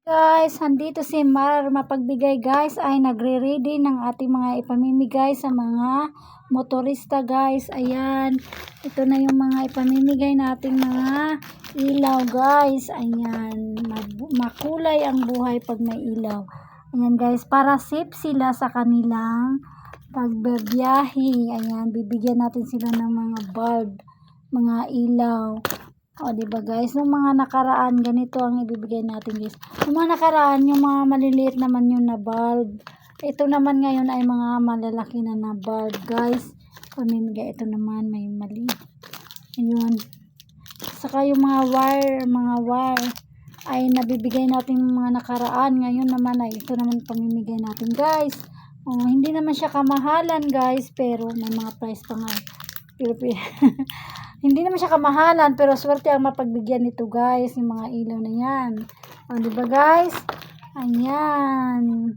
Guys, andito si Mar Mapagbigay guys ay nagre-ready ng ating mga ipamimigay sa mga motorista guys. Ayan, ito na yung mga ipamimigay nating mga ilaw guys. Ayan, makulay ang buhay pag may ilaw. Ayan guys, para safe sila sa kanilang pagbabiyahe. Ayan, bibigyan natin sila ng mga bulb, mga ilaw. O, diba guys? Nung mga nakaraan, ganito ang ibibigay natin guys. Nung mga nakaraan, yung mga maliliit naman yung na bulb. Ito naman ngayon ay mga malalaki na na bulb guys. Pamimigay ito naman, may mali. Ayun. Saka yung mga wire ay nabibigay natin yung mga nakaraan. Ngayon naman ay ito naman pamimigay natin guys. O, hindi naman siya kamahalan guys, pero may mga price pa nga. Pero hindi naman siya kamahalan, pero swerte ang mapagbigyan nito guys, yung mga ilaw na yan. O, diba guys? Ayan.